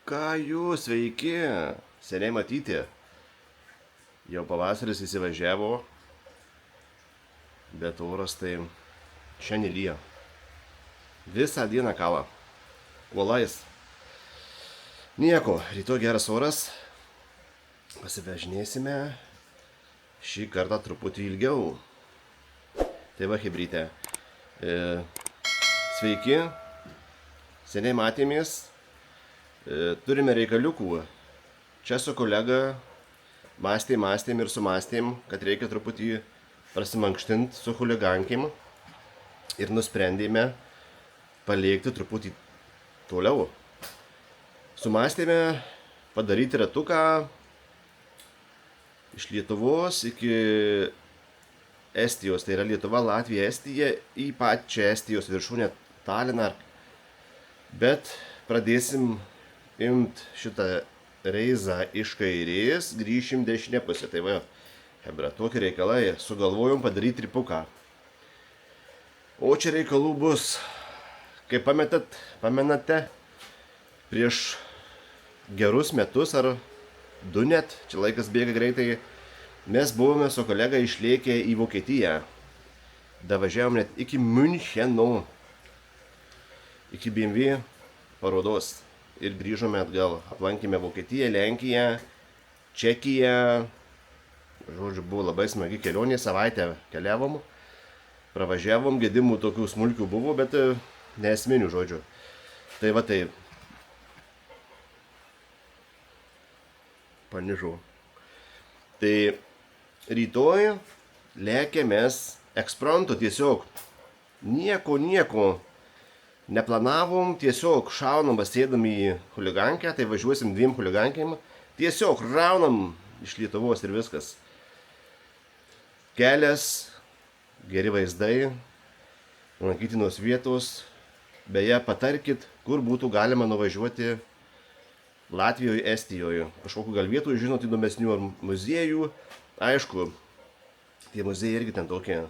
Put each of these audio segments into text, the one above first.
Ką jūs, sveiki? Seniai matyti. Jau pavasaris įsivažiavo, bet oras tai šiandien lyja. Visą dieną kala. Uolais. Nieko, rytoj geras oras. Pasivažinėsime šį kartą truputį ilgiau. Tai va, hebrytė. Sveiki. Seniai matėmės. Turime reikaliukų. Čia su kolega mąstėm ir sumąstėm, kad reikia truputį prasimankštinti su chuligankėm ir nusprendėme palikti truputį toliau. Sumąstėme padaryti ratuką iš Lietuvos iki Estijos, tai yra Lietuva, Latvija, Estija, į pačią Estijos viršūnę Taliną. Bet pradėsim imt šitą reizą iš kairės, grįšim dešinę pusę. Tai va, hebra, tokie reikalai, sugalvojom padaryti tripuką. O čia reikalų bus, kaip pamenate, prieš gerus metus ar du net, čia laikas bėga greitai, mes buvome su kolega išlėkę į Vokietiją. Davažiavom net iki Müncheno, iki BMW parodos. Ir grįžome atgal, aplankėme Vokietiją, Lenkiją, Čekiją. Žodžiu, buvo labai smagi kelionė, savaitę keliavom. Pravažiavom, gedimų tokių smulkių buvo, bet neesminių žodžių. Tai va tai. Panižau. Tai rytoj lėkėmės ekspromtu tiesiog. Nieko. Neplanavom, tiesiog šaunam, sėdam į chuligankę, tai važiuosim dviem chuligankėm. Tiesiog raunam iš Lietuvos ir viskas. Kelias, geri vaizdai, lankytinos vietos. Beje, patarkit, kur būtų galima nuvažiuoti Latvijoje, Estijoje. Kažkokių gal vietų, žinot, įdomesnių ar muziejų. Aišku, tie muziejai irgi ten tokie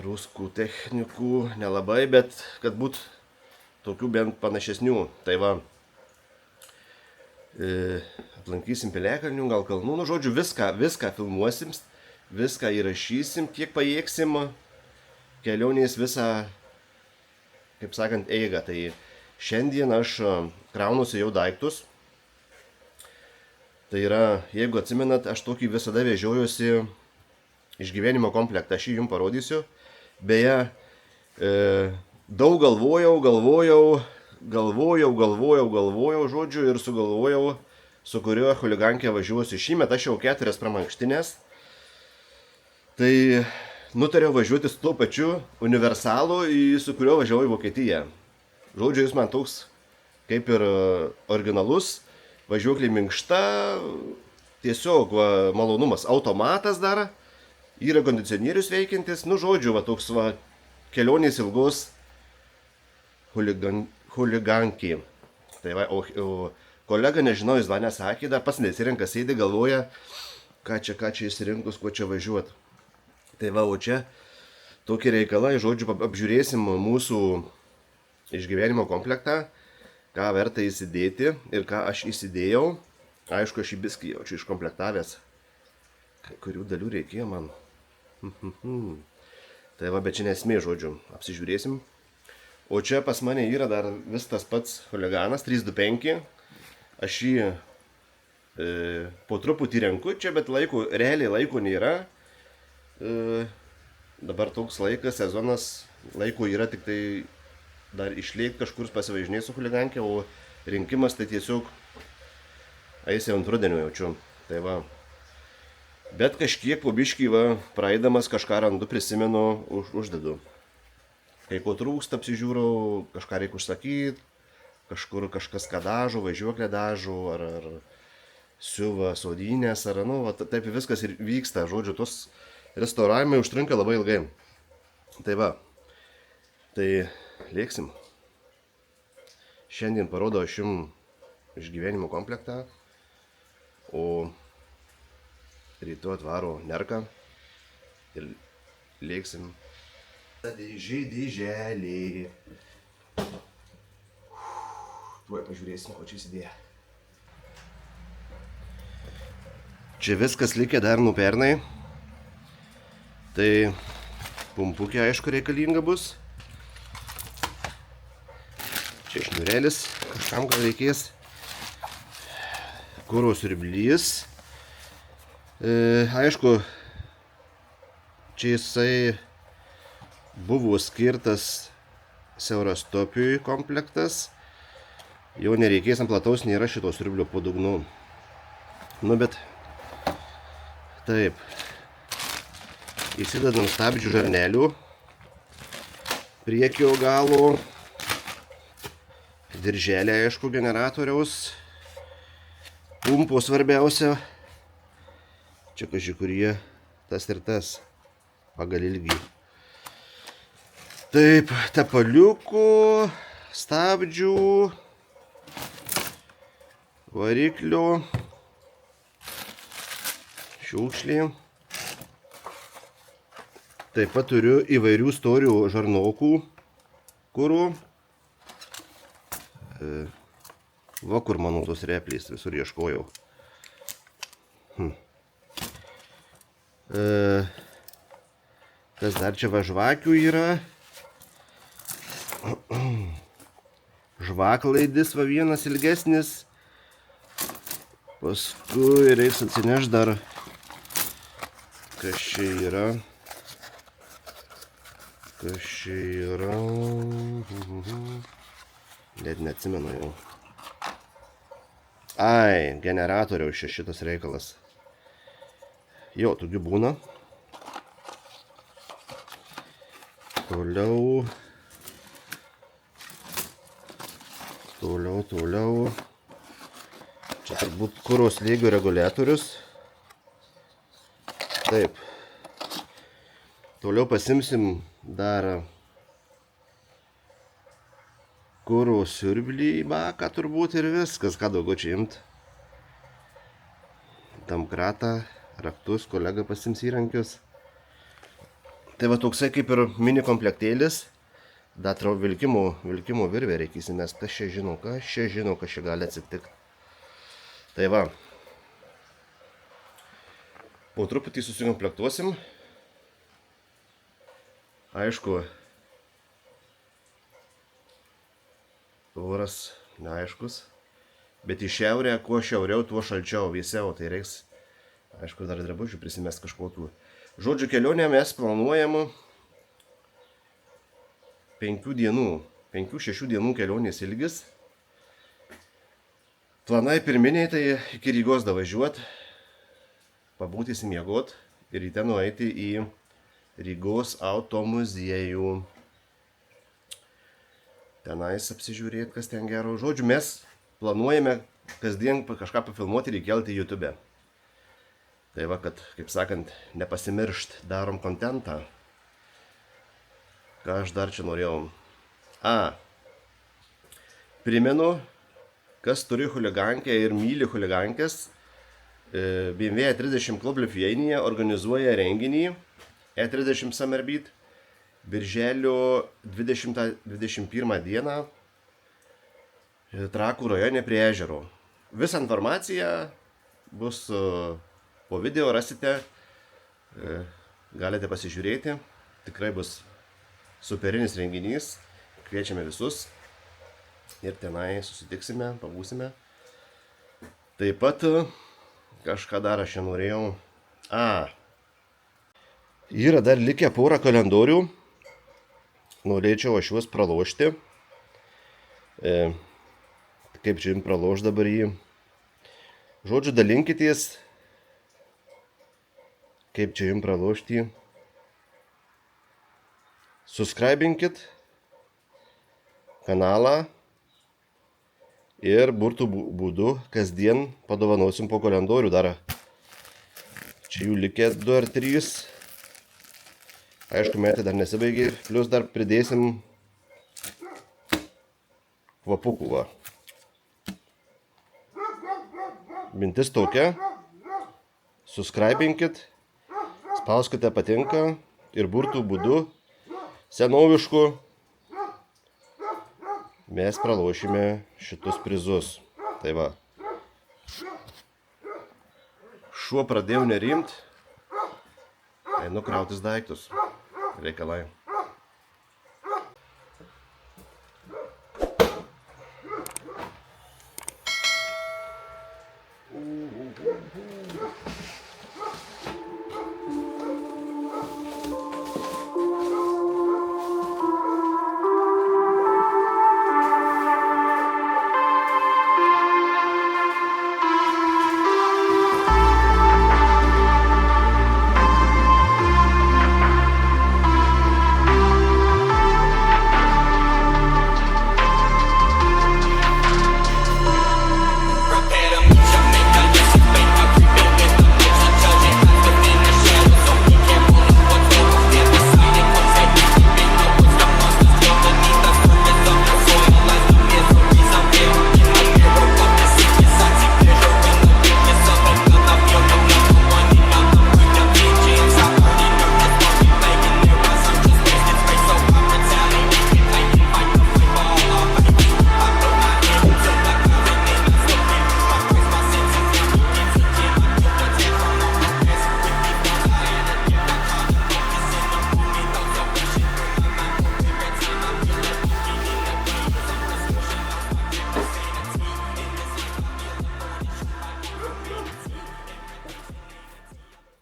ruskų technikų nelabai, bet kad būtų tokių bent panašesnių. Tai va, aplankysim Piliakalnių, gal kalnų, nu žodžiu, viską filmuosim, viską įrašysim, kiek pajėgsim, kelionės visą, kaip sakant, eigą. Tai šiandien aš kraunusi jau daiktus. Tai yra, jeigu atsimenat, aš tokį visada vežiojuosi išgyvenimo komplektą, aš jį jums parodysiu. Beje, daug galvojau, žodžiu, ir sugalvojau, su kuriuo chuligankė važiuosiu šįmet. Aš jau 4 pramankštinės. Tai nutariau važiuoti su tuo pačiu universalu, su kuriuo važiavau į Vokietiją. Žodžiu, jis man toks kaip ir originalus, važiuoklė minkšta, tiesiog malonumas, automatas dar. Yra kondicionierius veikiantis, nu žodžiu, va toks va kelionės ilgos chuligankė. Tai va, o kolega, nežinau, jis mane sakė, dar pats nesirenka, sėdi, galvoja, ką čia įsirinkus, kuo čia važiuot. Tai va, o čia tokie reikalai, žodžiu, apžiūrėsim mūsų išgyvenimo komplektą, ką verta įsidėti ir ką aš įsidėjau. Aišku, aš į biskį jau čia iškomplektavęs, kurių dalių reikėjo man. Tai va, bet čia nesmė, žodžiu, apsižiūrėsim. O čia pas mane yra dar vis tas pats chuliganas, 325. Aš jį po truputį renku čia, bet realiai laiko nėra. Dabar toks laikas, sezonas, laiko yra tik tai dar išlėkti kažkur pasivažinėti su chuligankė, o rinkimas tai tiesiog eis jau ant rudenio jaučiu. Tai va. Bet kažkiek po biškį, va, praeidamas kažką randu, prisimenu, uždedu. Kai ko trūksta, apsižiūrau, kažką reikia užsakyti, kažkur kažkas ką dažo, važiuoklę dažo, ar siuva sodinės, ar, nu, va, taip viskas ir vyksta. Žodžiu, tos restauravimai užtrunka labai ilgai. Tai va, tai lėksim. Šiandien parodau aš jums išgyvenimo komplektą, o rytoj atvaro nerką ir lėksim. Dėželė. Tuoj pažiūrėsim, ko čia įsidėję. Čia viskas likę dar nuo pernai. Tai pumpukė, aišku, reikalinga bus. Čia šniūrelis, kažkam gal reikės. Kuro siurblys. Aišku, čia jisai buvo skirtas siaurastopiui komplektas. Jau nereikės ant plataus, nėra šito siurblio po dugnu. Nu, bet taip. Įsidedam stabdžių žarnelių. Priekio galo. Dirželė, aišku, generatoriaus. Pumpo svarbiausia. Čia kažkurie tas ir tas. Pagal ilgį. Taip, tepaliukų, stabdžių, variklio, šiukšlė. Taip pat turiu įvairių storių žarnokų, kurų. Va kur mano tos replės, visur ieškojau. Kas dar čia va žvakių yra. Žvaklaidis va vienas ilgesnis. Paskui reiks atsinešti dar, kas čia yra. Kas čia yra. Net neatsimenu jau. Ai, generatoriaus šitas reikalas. Jo, tokių būna. Toliau. Čia turbūt kuro slėgio reguliatorius. Taip. Toliau pasimsim dar kuro siurblį į baką turbūt ir viskas, ką daugiau čia imt. Tamkratą, raktus, kolega pasims įrankius. Tai va toksai kaip ir mini komplektėlis. Dar vilkimo virvę reikėsim, nes kas čia žino, kas čia gali atsitikti. Tai va. Po truputį susikomplektuosim. Aišku, oras neaiškus. Bet į šiaurę, kuo šiauriau, tuo šalčiau, vėsiau. Tai reiks, aišku, dar drabužių prisimest kažkokių. Žodžiu, kelionę mes planuojam 5-6 dienų kelionės ilgis. Planai pirminiai tai iki Rygos davažiuot, pabūti įsimiegot ir ryte nueiti į Rygos automuziejų. Tenais apsižiūrėti, kas ten gero. Žodžiu, mes planuojame kasdien kažką pafilmuoti ir įkelti į YouTube. Tai va, kad, kaip sakant, nepasimiršt, darom kontentą. Ką aš dar čia norėjau? Primenu, kas turi chuligankę ir myli chuligankės. BMW E30 Club Lithuania organizuoja renginį E30 Summer Beat birželio 20-21 dieną Trakų rajone prie ežero. Visą informaciją bus po video, rasite, galite pasižiūrėti. Tikrai bus superinis renginys, kviečiame visus ir tenai susitiksime, pabūsime. Taip pat kažką dar aš čia norėjau. Yra dar likę porą kalendorių. Norėčiau aš juos pralošti. Kaip čia jums praloš dabar jį. Žodžiu, dalinkitės. Kaip čia jums pralošti. Subscribinkit kanalą ir burtų būdu kasdien padovanosim po kalendorių dar. Čia jų likė 2 ar 3. Aišku, metai dar nesibaigė, plius dar pridėsim kvapukų. Va. Mintis tokia, subscribinkit, spauskite patinka ir burtų būdu senoviškų mes pralošime šitus prizus. Tai va. Šuo pradėjo nerimt, einu krautis daiktus. Reikalai.